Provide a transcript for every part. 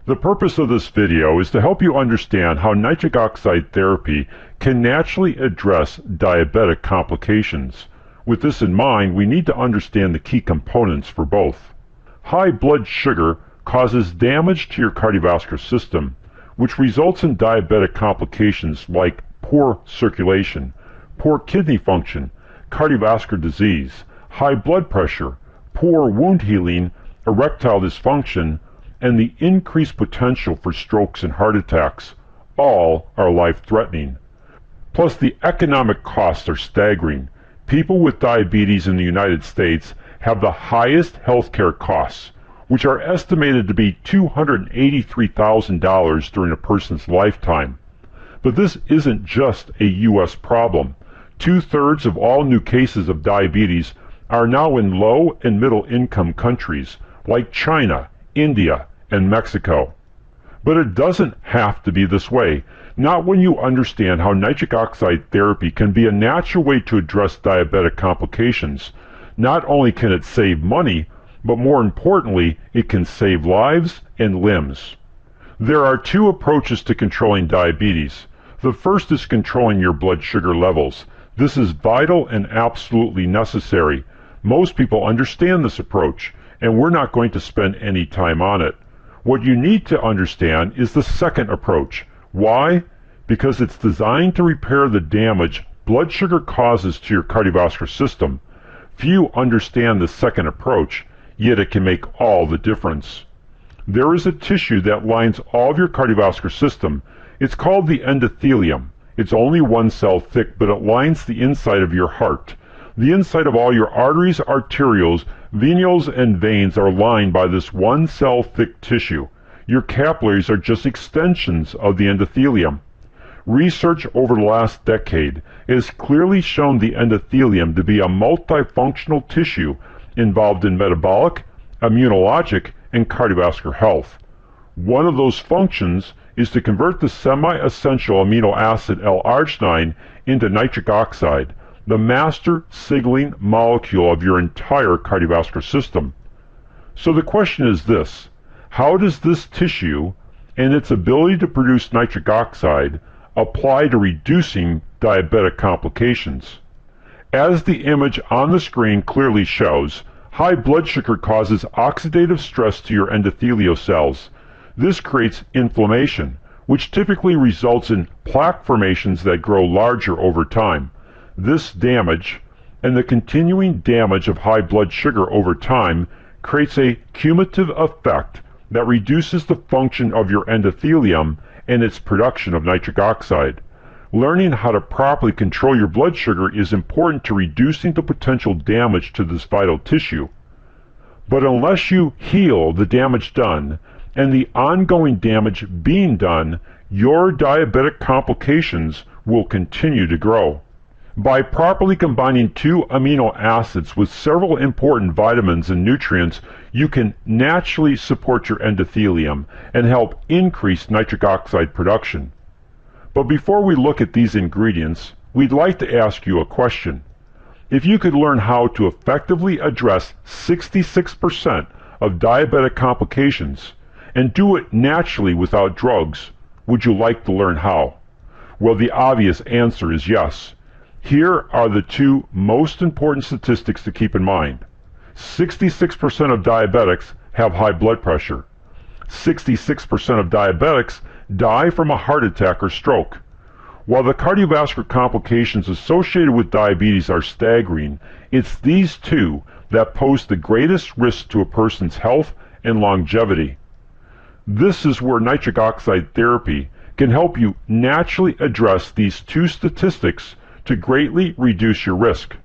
The purpose of this video is to help you understand how nitric oxide therapy can naturally address diabetic complications. With this in mind, we need to understand the key components for both. High blood sugar causes damage to your cardiovascular system, which results in diabetic complications like poor circulation, poor kidney function, cardiovascular disease, high blood pressure, poor wound healing, erectile dysfunction, and the increased potential for strokes and heart attacks. All are life-threatening. Plus, the economic costs are staggering. People with diabetes in the United States have the highest healthcare costs, which are estimated to be $283,000 during a person's lifetime. But this isn't just a U.S. problem. 2/3 of all new cases of diabetes are now in low and middle income countries like China, India, and Mexico. But it doesn't have to be this way. Not when you understand how nitric oxide therapy can be a natural way to address diabetic complications. Not only can it save money, but more importantly, it can save lives and limbs. There are two approaches to controlling diabetes. The first is controlling your blood sugar levels. This is vital and absolutely necessary. Most people understand this approach, and we're not going to spend any time on it. What you need to understand is the second approach. Why? Because it's designed to repair the damage blood sugar causes to your cardiovascular system. Few understand the second approach, yet it can make all the difference. There is a tissue that lines all of your cardiovascular system. It's called the endothelium. It's only one cell thick, but it lines the inside of your heart. The inside of all your arteries, arterioles, venules, and veins are lined by this one cell thick tissue. Your capillaries are just extensions of the endothelium. Research over the last decade has clearly shown the endothelium to be a multifunctional tissue involved in metabolic, immunologic, and cardiovascular health. One of those functions is to convert the semi-essential amino acid L-arginine into nitric oxide, the master signaling molecule of your entire cardiovascular system. So the question is this: how does this tissue and its ability to produce nitric oxide apply to reducing diabetic complications? As the image on the screen clearly shows, high blood sugar causes oxidative stress to your endothelial cells. This creates inflammation, which typically results in plaque formations that grow larger over time. This damage, and the continuing damage of high blood sugar over time, creates a cumulative effect that reduces the function of your endothelium and its production of nitric oxide. Learning how to properly control your blood sugar is important to reducing the potential damage to this vital tissue. But unless you heal the damage done and the ongoing damage being done, your diabetic complications will continue to grow. By properly combining two amino acids with several important vitamins and nutrients, you can naturally support your endothelium and help increase nitric oxide production. But before we look at these ingredients, we'd like to ask you a question. If you could learn how to effectively address 66% of diabetic complications and do it naturally without drugs, would you like to learn how? Well, the obvious answer is yes. Here are the two most important statistics to keep in mind. 66% of diabetics have high blood pressure. 66% of diabetics die from a heart attack or stroke. While the cardiovascular complications associated with diabetes are staggering, it's these two that pose the greatest risk to a person's health and longevity. This is where nitric oxide therapy can help you naturally address these two statistics to greatly reduce your risk.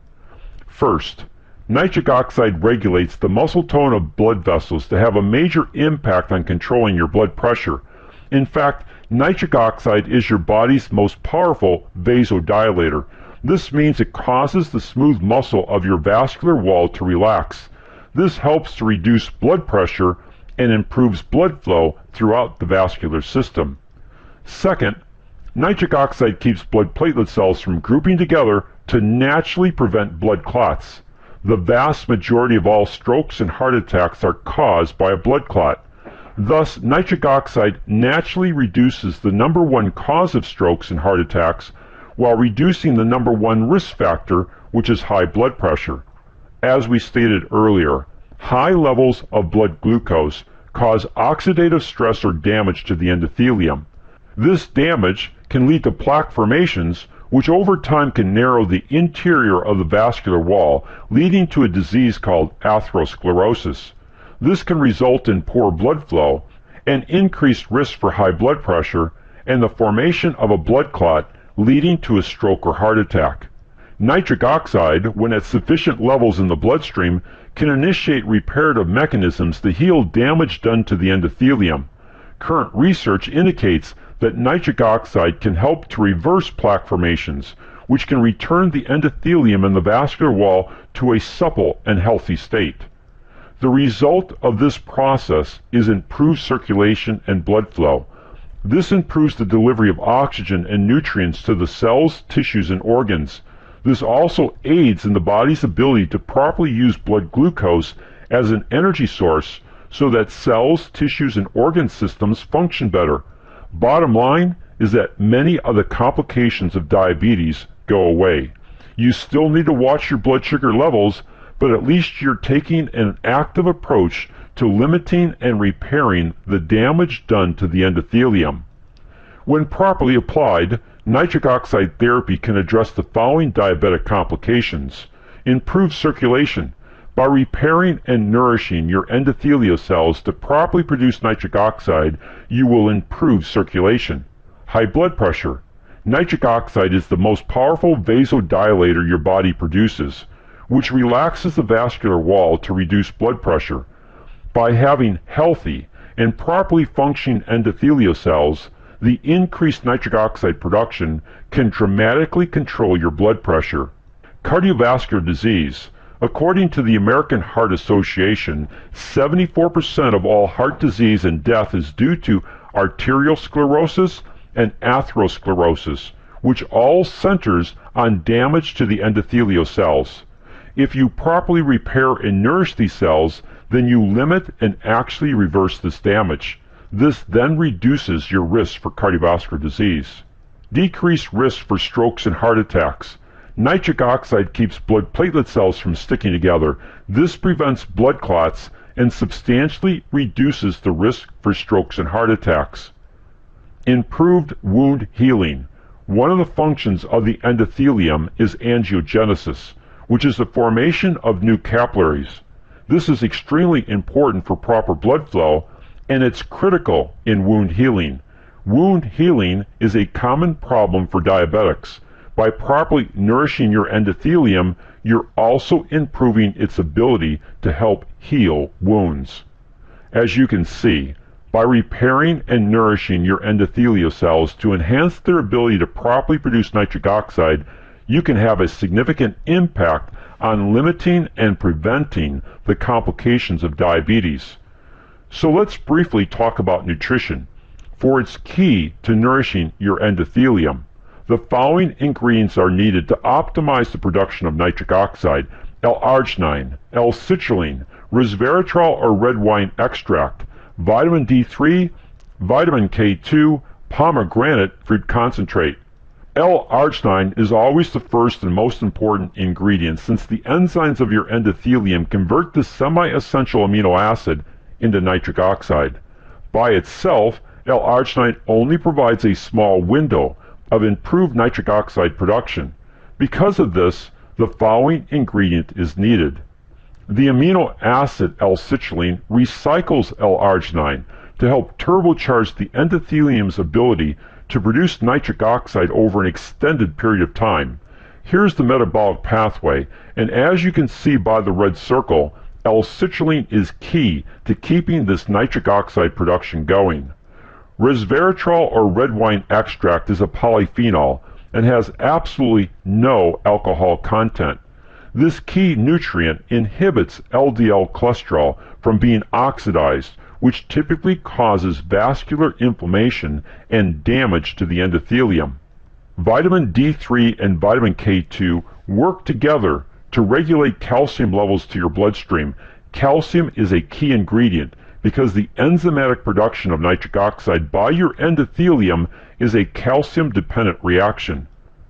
First, nitric oxide regulates the muscle tone of blood vessels to have a major impact on controlling your blood pressure. In fact, nitric oxide is your body's most powerful vasodilator. This means it causes the smooth muscle of your vascular wall to relax. This helps to reduce blood pressure and improves blood flow throughout the vascular system. Second, nitric oxide keeps blood platelet cells from grouping together to naturally prevent blood clots. The vast majority of all strokes and heart attacks are caused by a blood clot. Thus, nitric oxide naturally reduces the number one cause of strokes and heart attacks while reducing the number one risk factor, which is high blood pressure. As we stated earlier, high levels of blood glucose cause oxidative stress or damage to the endothelium. This damage can lead to plaque formations, which over time can narrow the interior of the vascular wall, leading to a disease called atherosclerosis. This can result in poor blood flow, an increased risk for high blood pressure, and the formation of a blood clot, leading to a stroke or heart attack. Nitric oxide, when at sufficient levels in the bloodstream, can initiate reparative mechanisms to heal damage done to the endothelium. Current research indicates that nitric oxide can help to reverse plaque formations, which can return the endothelium in the vascular wall to a supple and healthy state. The result of this process is improved circulation and blood flow. This improves the delivery of oxygen and nutrients to the cells, tissues, and organs. This also aids in the body's ability to properly use blood glucose as an energy source so that cells, tissues, and organ systems function better. Bottom line is that many of the complications of diabetes go away. You still need to watch your blood sugar levels, but at least you're taking an active approach to limiting and repairing the damage done to the endothelium. When properly applied, nitric oxide therapy can address the following diabetic complications. Improve circulation. By repairing and nourishing your endothelial cells to properly produce nitric oxide, you will improve circulation. High blood pressure. Nitric oxide is the most powerful vasodilator your body produces, which relaxes the vascular wall to reduce blood pressure. By having healthy and properly functioning endothelial cells, the increased nitric oxide production can dramatically control your blood pressure. Cardiovascular disease. According to the American Heart Association, 74% of all heart disease and death is due to arterial sclerosis and atherosclerosis, which all centers on damage to the endothelial cells. If you properly repair and nourish these cells, then you limit and actually reverse this damage. This then reduces your risk for cardiovascular disease. Decreased risk for strokes and heart attacks. Nitric oxide keeps blood platelet cells from sticking together. This prevents blood clots and substantially reduces the risk for strokes and heart attacks. Improved wound healing. One of the functions of the endothelium is angiogenesis, which is the formation of new capillaries. This is extremely important for proper blood flow, and it's critical in wound healing. Wound healing is a common problem for diabetics. By properly nourishing your endothelium, you're also improving its ability to help heal wounds. As you can see, by repairing and nourishing your endothelial cells to enhance their ability to properly produce nitric oxide, you can have a significant impact on limiting and preventing the complications of diabetes. So let's briefly talk about nutrition, for it's key to nourishing your endothelium. The following ingredients are needed to optimize the production of nitric oxide: L-arginine, L-citrulline, resveratrol or red wine extract, vitamin D3, vitamin K2, pomegranate fruit concentrate. L-arginine is always the first and most important ingredient, since the enzymes of your endothelium convert this semi-essential amino acid into nitric oxide. By itself, L-arginine only provides a small window of improved nitric oxide production. Because of this, the following ingredient is needed. The amino acid L-citrulline recycles L-arginine to help turbocharge the endothelium's ability to produce nitric oxide over an extended period of time. Here's the metabolic pathway, and as you can see by the red circle, L-citrulline is key to keeping this nitric oxide production going. Resveratrol or red wine extract is a polyphenol and has absolutely no alcohol content. This key nutrient inhibits LDL cholesterol from being oxidized, which typically causes vascular inflammation and damage to the endothelium. Vitamin D3 and vitamin K2 work together to regulate calcium levels to your bloodstream. Calcium is a key ingredient. because the enzymatic production of nitric oxide by your endothelium is a calcium-dependent reaction.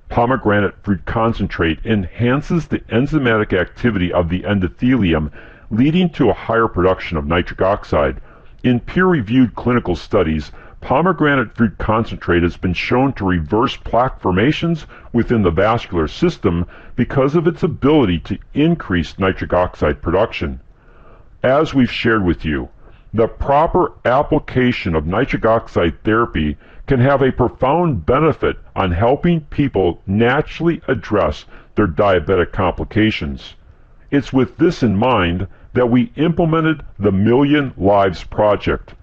Pomegranate fruit concentrate enhances the enzymatic activity of the endothelium, leading to a higher production of nitric oxide. In peer-reviewed clinical studies, pomegranate fruit concentrate has been shown to reverse plaque formations within the vascular system because of its ability to increase nitric oxide production. As we've shared with you, the proper application of nitric oxide therapy can have a profound benefit on helping people naturally address their diabetic complications. It's with this in mind that we implemented the Million Lives Project.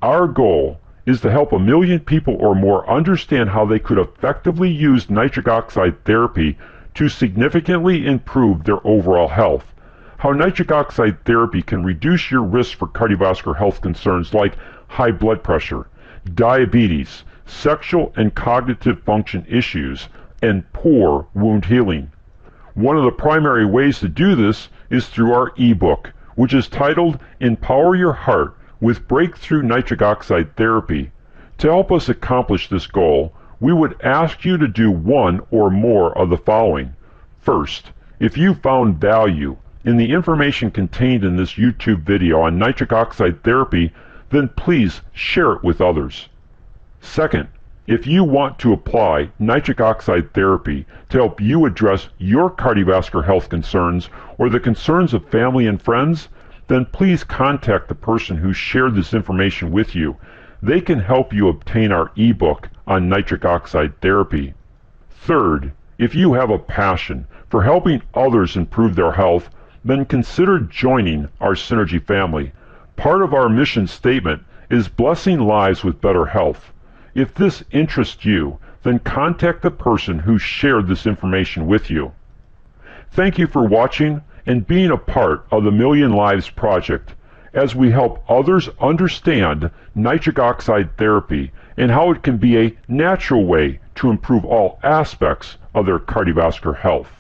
Our goal is to help 1 million people or more understand how they could effectively use nitric oxide therapy to significantly improve their overall health. How nitric oxide therapy can reduce your risk for cardiovascular health concerns like high blood pressure, diabetes, sexual and cognitive function issues, and poor wound healing. One of the primary ways to do this is through our ebook, which is titled Empower Your Heart with Breakthrough Nitric Oxide Therapy. To help us accomplish this goal, we would ask you to do one or more of the following. First, if you found value in the information contained in this YouTube video on nitric oxide therapy, then please share it with others. Second, if you want to apply nitric oxide therapy to help you address your cardiovascular health concerns or the concerns of family and friends, then please contact the person who shared this information with you. They can help you obtain our ebook on nitric oxide therapy. Third, if you have a passion for helping others improve their health, then consider joining our Synergy family. Part of our mission statement is blessing lives with better health. If this interests you, then contact the person who shared this information with you. Thank you for watching and being a part of the Million Lives Project as we help others understand nitric oxide therapy and how it can be a natural way to improve all aspects of their cardiovascular health.